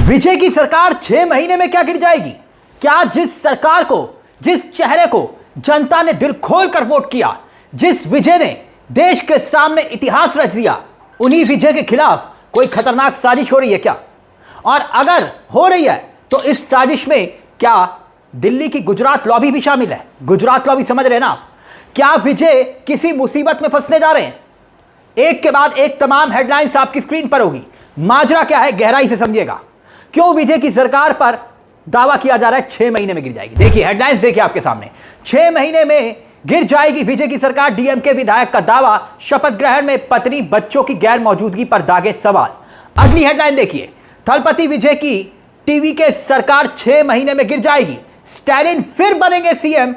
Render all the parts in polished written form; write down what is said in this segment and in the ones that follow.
विजय की सरकार 6 महीने में क्या गिर जाएगी? क्या जिस सरकार को, जिस चेहरे को जनता ने दिल खोल कर वोट किया, जिस विजय ने देश के सामने इतिहास रच दिया, उन्हीं विजय के खिलाफ कोई खतरनाक साजिश हो रही है क्या? और अगर हो रही है तो इस साजिश में क्या दिल्ली की गुजरात लॉबी भी शामिल है? गुजरात लॉबी समझ रहे ना आप? क्या विजय किसी मुसीबत में फंसने जा रहे हैं? एक के बाद एक तमाम हेडलाइंस आपकी स्क्रीन पर होगी। माजरा क्या है, गहराई से समझिएगा। क्यों विजय की सरकार पर दावा किया जा रहा है 6 महीने में गिर जाएगी? देखिए हेडलाइंस, देखिए आपके सामने। 6 महीने में गिर जाएगी विजय की सरकार, डीएमके विधायक का दावा। शपथ ग्रहण में पत्नी बच्चों की गैर मौजूदगी पर दागे सवाल। अगली हेडलाइन देखिए, थलपति विजय की टीवी के सरकार 6 महीने में गिर जाएगी, स्टैलिन फिर बनेंगे सीएम,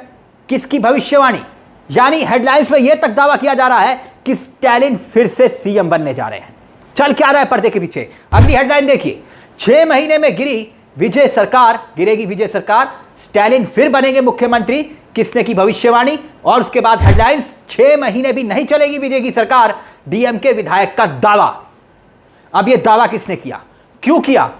किसकी भविष्यवाणी? यानी हेडलाइंस में यह तक दावा किया जा रहा है कि स्टैलिन फिर से सीएम बनने जा रहे हैं। चल क्या रहा है पर्दे के पीछे? अगली हेडलाइन देखिए, 6 महीने में गिरी विजय सरकार, गिरेगी विजय सरकार, स्टैलिन फिर बनेंगे मुख्यमंत्री, किसने की भविष्यवाणी? और उसके बाद हेडलाइंस, 6 महीने भी नहीं चलेगी विजय की सरकार, डीएमके विधायक का दावा। अब यह दावा किसने किया, क्यों किया,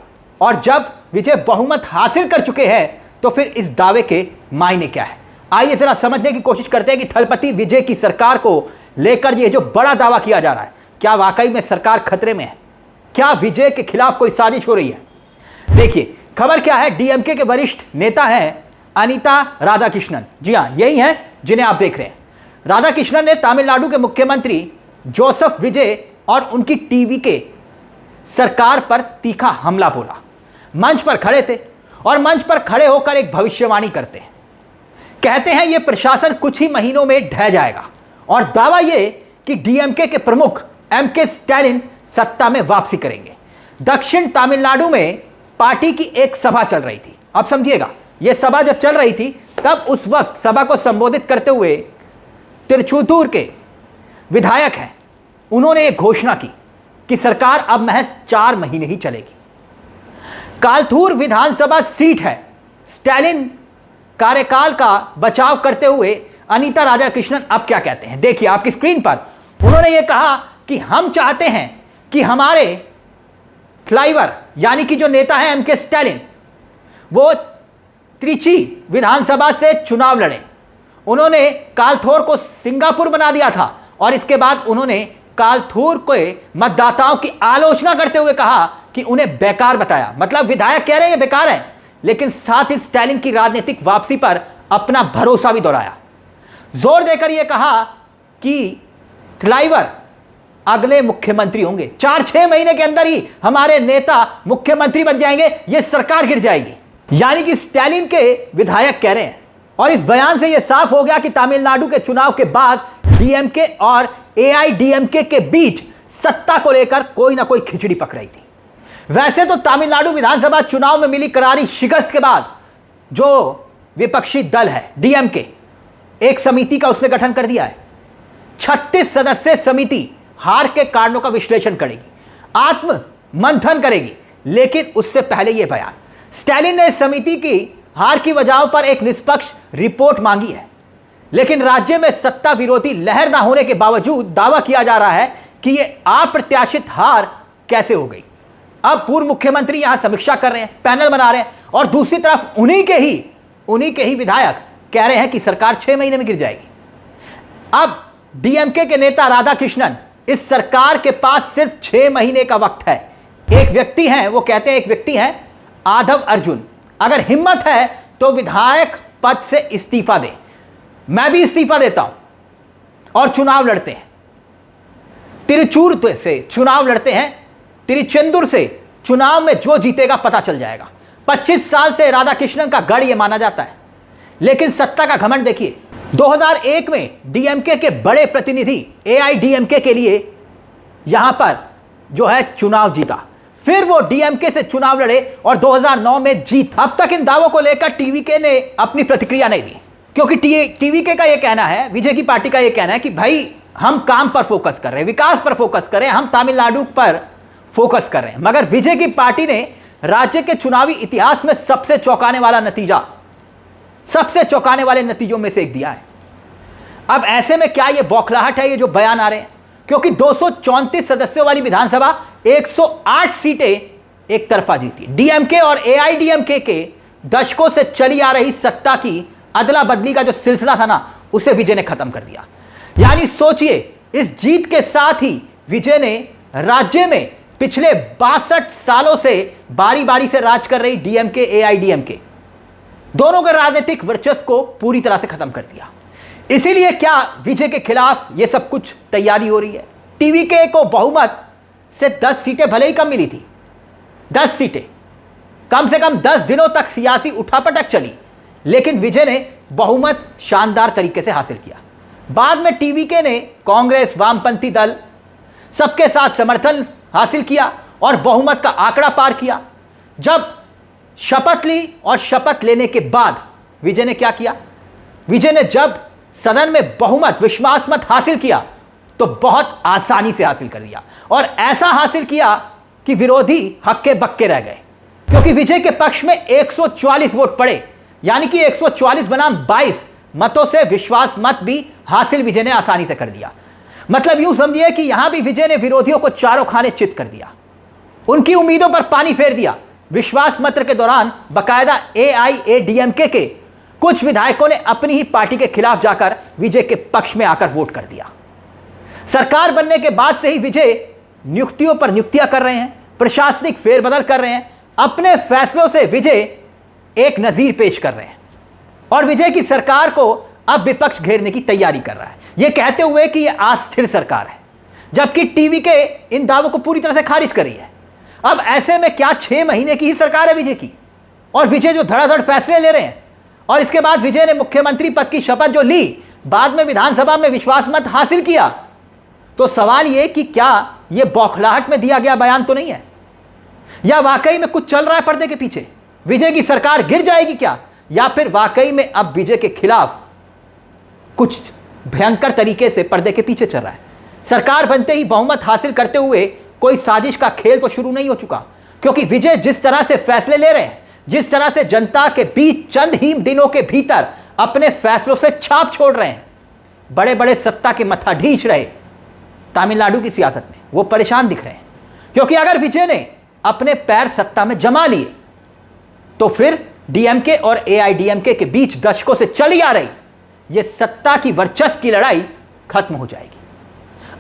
और जब विजय बहुमत हासिल कर चुके हैं तो फिर इस दावे के मायने क्या है? आइए जरा समझने की कोशिश करते हैं कि थलपति विजय की सरकार को लेकर यह जो बड़ा दावा किया जा रहा है, क्या वाकई में सरकार खतरे में है? क्या विजय के खिलाफ कोई साजिश हो रही है? देखिए खबर क्या है, डीएमके के वरिष्ठ नेता हैं अनिता राधाकृष्णन। जी हां, यही हैं जिन्हें आप देख रहे हैं। राधाकृष्णन ने तमिलनाडु के मुख्यमंत्री जोसेफ विजय और उनकी टीवी के सरकार पर तीखा हमला बोला। मंच पर खड़े थे और मंच पर खड़े होकर एक भविष्यवाणी करते हैं। कहते हैं यह प्रशासन कुछ ही महीनों में ढह जाएगा, और दावा यह कि डीएमके के प्रमुख एमके स्टैलिन सत्ता में वापसी करेंगे। दक्षिण तमिलनाडु में पार्टी की एक सभा चल रही थी। अब समझिएगा, यह सभा जब चल रही थी तब उस वक्त सभा को संबोधित करते हुए तिरुचुतूर के विधायक हैं, उन्होंने एक घोषणा की कि सरकार अब महज 4 महीने ही चलेगी। कालथूर विधानसभा सीट है। स्टैलिन कार्यकाल का बचाव करते हुए अनिता राधाकृष्णन अब क्या कहते हैं, देखिए आपकी स्क्रीन पर। उन्होंने यह कहा कि हम चाहते हैं कि हमारे फ्लाईवर यानी कि जो नेता है एमके स्टैलिन, वो त्रिची विधानसभा से चुनाव लड़े। उन्होंने कालथोर को सिंगापुर बना दिया था और इसके बाद उन्होंने कालथूर के मतदाताओं की आलोचना करते हुए कहा कि उन्हें बेकार बताया। मतलब विधायक कह रहे हैं ये बेकार है, लेकिन साथ ही स्टैलिन की राजनीतिक वापसी पर अपना भरोसा भी दोहराया। जोर देकर यह कहा कि फ्लाईवर अगले मुख्यमंत्री होंगे, 4-6 महीने के अंदर ही हमारे नेता मुख्यमंत्री बन जाएंगे, यह सरकार गिर जाएगी। यानी कि स्टैलिन के विधायक कह रहे हैं। और इस बयान से यह साफ हो गया कि तमिलनाडु के चुनाव के बाद डीएमके और एआईडीएमके के बीच सत्ता को लेकर कोई ना कोई खिचड़ी पक रही थी। वैसे तो तमिलनाडु विधानसभा चुनाव में मिली करारी शिकस्त के बाद जो विपक्षी दल है डीएमके, एक समिति का उसने गठन कर दिया है। 36 सदस्यीय समिति हार के कारणों का विश्लेषण करेगी, आत्म मंथन करेगी। लेकिन उससे पहले यह बयान, स्टैलिन ने समिति की हार की वजहों पर एक निष्पक्ष रिपोर्ट मांगी है, लेकिन राज्य में सत्ता विरोधी लहर ना होने के बावजूद दावा किया जा रहा है कि यह अप्रत्याशित हार कैसे हो गई। अब पूर्व मुख्यमंत्री यहां समीक्षा कर रहे हैं, पैनल बना रहे हैं, और दूसरी तरफ उन्हीं के ही विधायक कह रहे हैं कि सरकार 6 महीने में गिर जाएगी। अब डीएमके के नेता राधाकृष्णन, इस सरकार के पास सिर्फ 6 महीने का वक्त है। एक व्यक्ति हैं, वो कहते हैं एक व्यक्ति हैं आधव अर्जुन, अगर हिम्मत है तो विधायक पद से इस्तीफा दे। मैं भी इस्तीफा देता हूं और चुनाव लड़ते हैं। तिरुचूर से चुनाव लड़ते हैं, तिरुचेंदुर से चुनाव में जो जीतेगा पता चल जाएगा। 25 साल से राधाकृष्णन का गढ़ यह माना जाता है, लेकिन सत्ता का घमंड देखिए। 2001 में डीएमके के बड़े प्रतिनिधि एआईडीएमके के लिए यहां पर जो है चुनाव जीता, फिर वो डीएमके से चुनाव लड़े और 2009 में जीत। अब तक इन दावों को लेकर टीवीके ने अपनी प्रतिक्रिया नहीं दी, क्योंकि टीवीके का यह कहना है, विजय की पार्टी का यह कहना है कि भाई हम काम पर फोकस कर रहे हैं, विकास पर फोकस कर रहे हैं, हम तमिलनाडु पर फोकस कर रहे हैं। मगर विजय की पार्टी ने राज्य के चुनावी इतिहास में सबसे चौंकाने वाला नतीजा, सबसे चौंकाने वाले नतीजों में से एक दिया है। अब ऐसे में क्या यह बौखलाहट है, ये जो बयान आ रहे हैं? क्योंकि 234 सदस्यों वाली विधानसभा 108 सीटें एक तरफा जीती। डीएमके और एआईडीएमके के दशकों से चली आ रही सत्ता की अदला बदली का जो सिलसिला था ना, उसे विजय ने खत्म कर दिया। यानी सोचिए, इस जीत के साथ ही विजय ने राज्य में पिछले 62 सालों से बारी बारी से राज कर रही डीएमके एआईडीएमके दोनों के राजनीतिक वर्चस्व को पूरी तरह से खत्म कर दिया। इसीलिए क्या विजय के खिलाफ यह सब कुछ तैयारी हो रही है। टीवीके को बहुमत से 10 सीटें भले ही कम मिली थी, 10 सीटें, कम से कम 10 दिनों तक सियासी उठापटक चली, लेकिन विजय ने बहुमत शानदार तरीके से हासिल किया। बाद में टीवीके ने कांग्रेस, वामपंथी दल सबके साथ समर्थन हासिल किया और बहुमत का आंकड़ा पार किया। जब शपथ ली और शपथ लेने के बाद विजय ने क्या किया, विजय ने जब सदन में बहुमत, विश्वास मत हासिल किया तो बहुत आसानी से हासिल कर दिया और ऐसा हासिल किया कि विरोधी हक्के बक्के रह गए, क्योंकि विजय के पक्ष में 144 वोट पड़े, यानी कि 144 बनाम 22 मतों से विश्वास मत भी हासिल विजय ने आसानी से कर दिया। मतलब यूं समझिए कि यहां भी विजय ने विरोधियों को चारों खाने चित कर दिया, उनकी उम्मीदों पर पानी फेर दिया। विश्वास मत के दौरान बकायदा एआईएडीएमके के कुछ विधायकों ने अपनी ही पार्टी के खिलाफ जाकर विजय के पक्ष में आकर वोट कर दिया। सरकार बनने के बाद से ही विजय नियुक्तियों पर नियुक्तियां कर रहे हैं, प्रशासनिक फेरबदल कर रहे हैं, अपने फैसलों से विजय एक नजीर पेश कर रहे हैं और विजय की सरकार को अब विपक्ष घेरने की तैयारी कर रहा है, यह कहते हुए कि यह अस्थिर सरकार है, जबकि टीवीके इन दावों को पूरी तरह से खारिज कर रही है। अब ऐसे में क्या 6 महीने की ही सरकार है विजय की, और विजय जो धड़ाधड़ फैसले ले रहे हैं, और इसके बाद विजय ने मुख्यमंत्री पद की शपथ जो ली, बाद में विधानसभा में विश्वास मत हासिल किया, तो सवाल यह कि क्या यह बौखलाहट में दिया गया बयान तो नहीं है, या वाकई में कुछ चल रहा है पर्दे के पीछे। विजय की सरकार गिर जाएगी क्या, या फिर वाकई में अब विजय के खिलाफ कुछ भयंकर तरीके से पर्दे के पीछे चल रहा है। सरकार बनते ही बहुमत हासिल करते हुए कोई साजिश का खेल तो शुरू नहीं हो चुका, क्योंकि विजय जिस तरह से फैसले ले रहे हैं, जिस तरह से जनता के बीच चंद ही दिनों के भीतर अपने फैसलों से छाप छोड़ रहे हैं, बड़े बड़े सत्ता के मथाधीश रहे तमिलनाडु की सियासत में, वो परेशान दिख रहे हैं। क्योंकि अगर विजय ने अपने पैर सत्ता में जमा लिए तो फिर डीएमके और एआईडीएमके के बीच दशकों से चली आ रही ये सत्ता की वर्चस्व की लड़ाई खत्म हो जाएगी।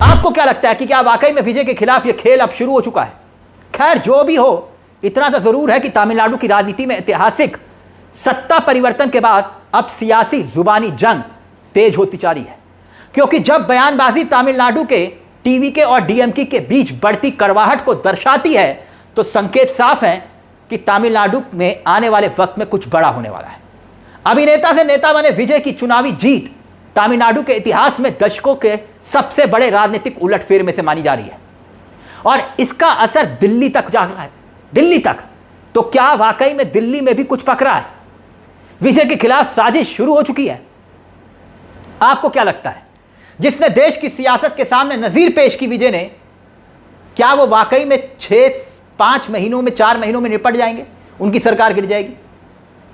आपको क्या लगता है कि क्या वाकई में विजय के खिलाफ यह खेल अब शुरू हो चुका है? खैर, जो भी हो, इतना तो जरूर है कि तमिलनाडु की राजनीति में ऐतिहासिक सत्ता परिवर्तन के बाद अब सियासी जुबानी जंग तेज होती जा रही है, क्योंकि जब बयानबाजी तमिलनाडु के टीवीके और डीएमके के बीच बढ़ती कड़वाहट को दर्शाती है तो संकेत साफ है कि तमिलनाडु में आने वाले वक्त में कुछ बड़ा होने वाला है। अभिनेता से नेता बने विजय की चुनावी जीत तमिलनाडु के इतिहास में दशकों के सबसे बड़े राजनीतिक उलटफेर में से मानी जा रही है और इसका असर दिल्ली तक जा रहा है। दिल्ली तक, तो क्या वाकई में दिल्ली में भी कुछ पकड़ा है? विजय के खिलाफ साजिश शुरू हो चुकी है? आपको क्या लगता है, जिसने देश की सियासत के सामने नजीर पेश की विजय ने, क्या वो वाकई में 5 महीनों में, 4 महीनों में निपट जाएंगे, उनकी सरकार गिर जाएगी?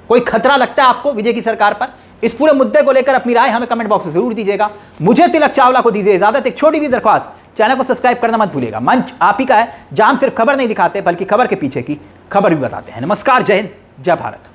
कोई खतरा लगता है आपको विजय की सरकार पर? इस पूरे मुद्दे को लेकर अपनी राय हमें कमेंट बॉक्स में जरूर दीजिएगा। मुझे तिलक चावला को दीजिए इजाजत। एक छोटी सी दरख्वास्त, चैनल को सब्सक्राइब करना मत भूलिएगा। मंच आप ही का है, जहां हम सिर्फ खबर नहीं दिखाते बल्कि खबर के पीछे की खबर भी बताते हैं। नमस्कार, जय हिंद, जय भारत।